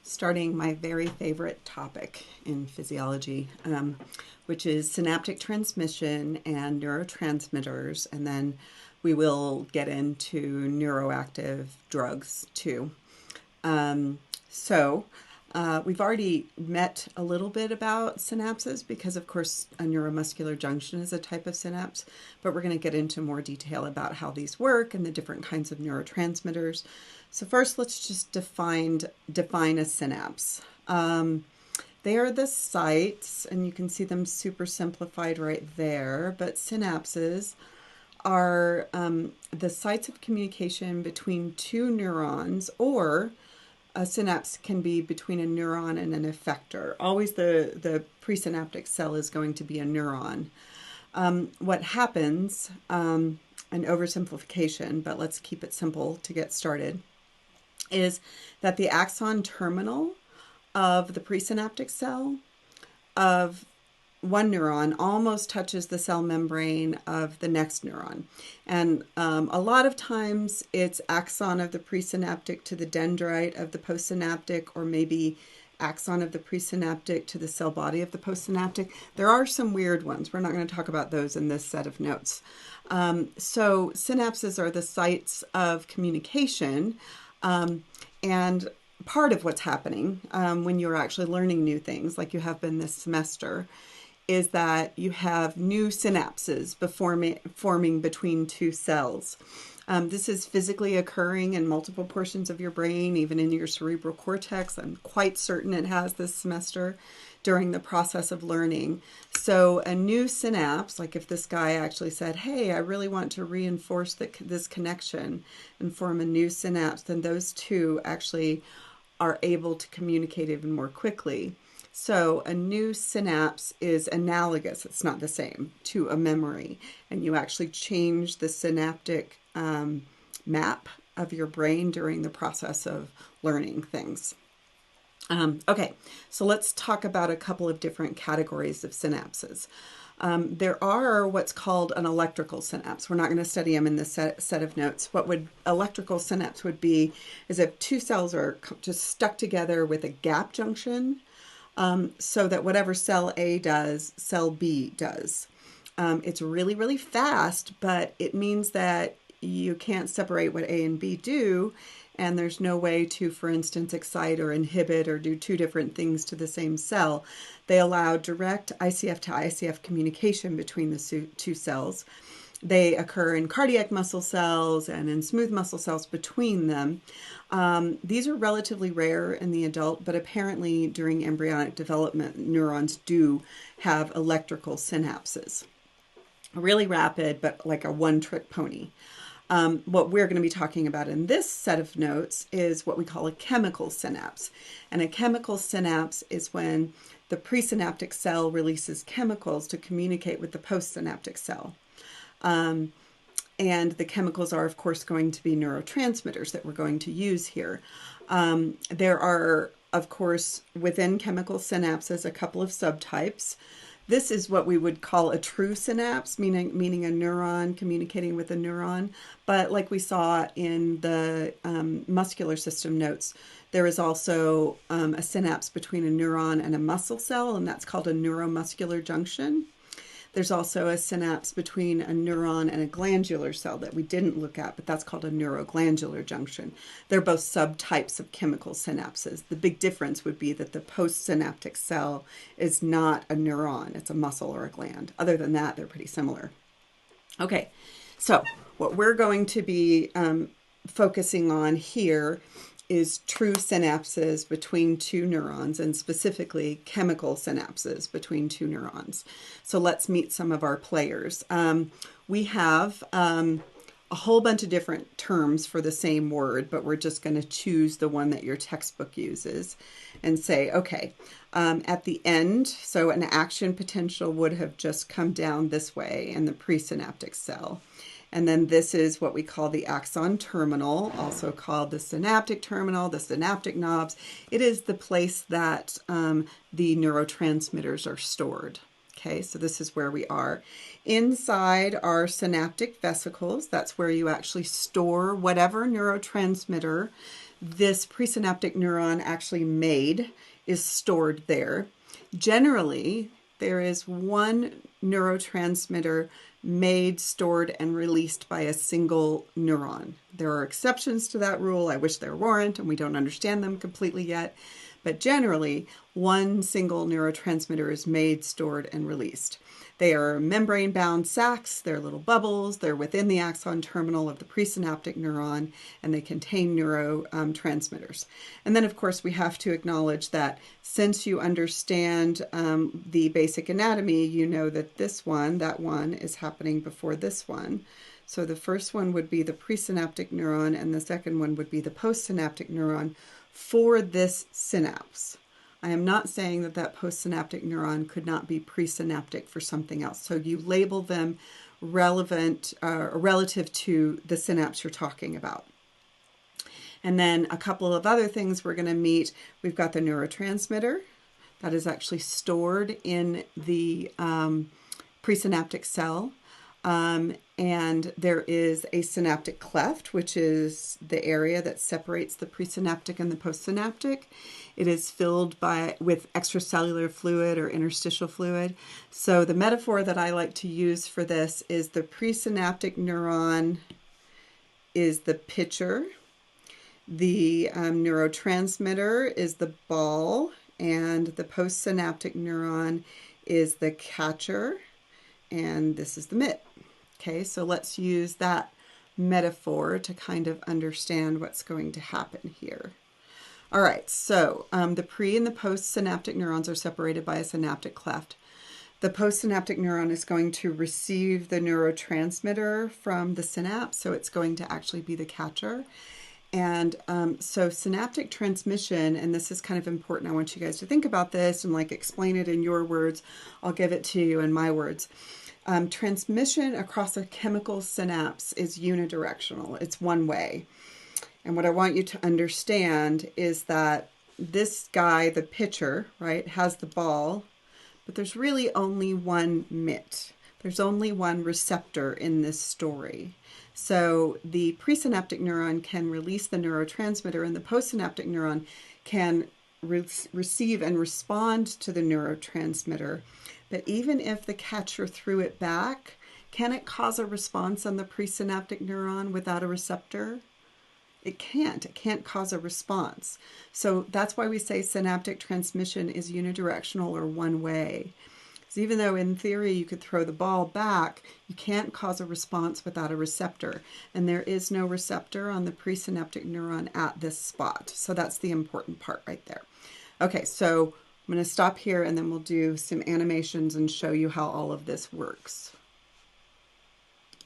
starting my very favorite topic in physiology, which is synaptic transmission and neurotransmitters, and then we will get into neuroactive drugs too. We've already met a little bit about synapses because, of course, a neuromuscular junction is a type of synapse, but we're going to get into more detail about how these work and the different kinds of neurotransmitters. So first, let's just define a synapse. They are the sites, and you can see them super simplified right there, but synapses are the sites of communication between two neurons, or a synapse can be between a neuron and an effector. Always the presynaptic cell is going to be a neuron. What happens, an oversimplification, but let's keep it simple to get started, is that the axon terminal of the presynaptic cell of one neuron almost touches the cell membrane of the next neuron. And a lot of times it's axon of the presynaptic to the dendrite of the postsynaptic, or maybe axon of the presynaptic to the cell body of the postsynaptic. There are some weird ones. We're not going to talk about those in this set of notes. So synapses are the sites of communication, and part of what's happening when you're actually learning new things, like you have been this semester, is that you have new synapses forming between two cells. This is physically occurring in multiple portions of your brain, even in your cerebral cortex. I'm quite certain it has this semester during the process of learning. So a new synapse, like if this guy actually said, hey, I really want to reinforce this connection and form a new synapse, then those two actually are able to communicate even more quickly. So a new synapse is analogous, it's not the same, to a memory. And you actually change the synaptic map of your brain during the process of learning things. Okay, so let's talk about a couple of different categories of synapses. There are what's called an electrical synapse. We're not going to study them in this set of notes. What would electrical synapse would be is if two cells are just stuck together with a gap junction, so that whatever cell A does, cell B does. It's really, really fast, but it means that you can't separate what A and B do, and there's no way to, for instance, excite or inhibit or do two different things to the same cell. They allow direct ICF to ICF communication between the two cells. They occur in cardiac muscle cells and in smooth muscle cells between them. These are relatively rare in the adult, but apparently during embryonic development, neurons do have electrical synapses. Really rapid, but like a one-trick pony. What we're going to be talking about in this set of notes is what we call a chemical synapse. And a chemical synapse is when the presynaptic cell releases chemicals to communicate with the postsynaptic cell. And the chemicals are, of course, going to be neurotransmitters that we're going to use here. There are, of course, within chemical synapses, a couple of subtypes. This is what we would call a true synapse, meaning a neuron communicating with a neuron. But like we saw in the muscular system notes, there is also a synapse between a neuron and a muscle cell, and that's called a neuromuscular junction. There's also a synapse between a neuron and a glandular cell that we didn't look at, but that's called a neuroglandular junction. They're both subtypes of chemical synapses. The big difference would be that the postsynaptic cell is not a neuron, it's a muscle or a gland. Other than that, they're pretty similar. Okay, so what we're going to be focusing on here is true synapses between two neurons, and specifically chemical synapses between two neurons. So let's meet some of our players. We have a whole bunch of different terms for the same word, but we're just going to choose the one that your textbook uses and say, okay, at the end, so an action potential would have just come down this way in the presynaptic cell. And then this is what we call the axon terminal, also called the synaptic terminal, the synaptic knobs. It is the place that the neurotransmitters are stored. Okay, so this is where we are. Inside are synaptic vesicles. That's where you actually store whatever neurotransmitter this presynaptic neuron actually made is stored there. Generally, there is one neurotransmitter made, stored, and released by a single neuron. There are exceptions to that rule. I wish there weren't, and we don't understand them completely yet. But generally, one single neurotransmitter is made, stored, and released. They are membrane-bound sacs, they're little bubbles, they're within the axon terminal of the presynaptic neuron, and they contain neurotransmitters. And then, of course, we have to acknowledge that since you understand the basic anatomy, you know that that one is happening before this one. So the first one would be the presynaptic neuron, and the second one would be the postsynaptic neuron for this synapse. I am not saying that that postsynaptic neuron could not be presynaptic for something else. So you label them relative to the synapse you're talking about. And then a couple of other things we're going to meet. We've got the neurotransmitter that is actually stored in the presynaptic cell. And there is a synaptic cleft, which is the area that separates the presynaptic and the postsynaptic. It is filled with extracellular fluid or interstitial fluid. So the metaphor that I like to use for this is the presynaptic neuron is the pitcher, the neurotransmitter is the ball, and the postsynaptic neuron is the catcher, and this is the mitt. Okay, so let's use that metaphor to kind of understand what's going to happen here. All right, so the pre and the postsynaptic neurons are separated by a synaptic cleft. The postsynaptic neuron is going to receive the neurotransmitter from the synapse, so it's going to actually be the catcher. And so synaptic transmission, and this is kind of important, I want you guys to think about this and like explain it in your words. I'll give it to you in my words. Transmission across a chemical synapse is unidirectional. It's one way. And what I want you to understand is that this guy, the pitcher, right, has the ball, but there's really only one mitt. There's only one receptor in this story. So the presynaptic neuron can release the neurotransmitter, and the postsynaptic neuron can receive and respond to the neurotransmitter. But even if the catcher threw it back, can it cause a response on the presynaptic neuron without a receptor? It can't. It can't cause a response. So that's why we say synaptic transmission is unidirectional or one way. So even though in theory you could throw the ball back, you can't cause a response without a receptor. And there is no receptor on the presynaptic neuron at this spot. So that's the important part right there. Okay, so I'm going to stop here and then we'll do some animations and show you how all of this works.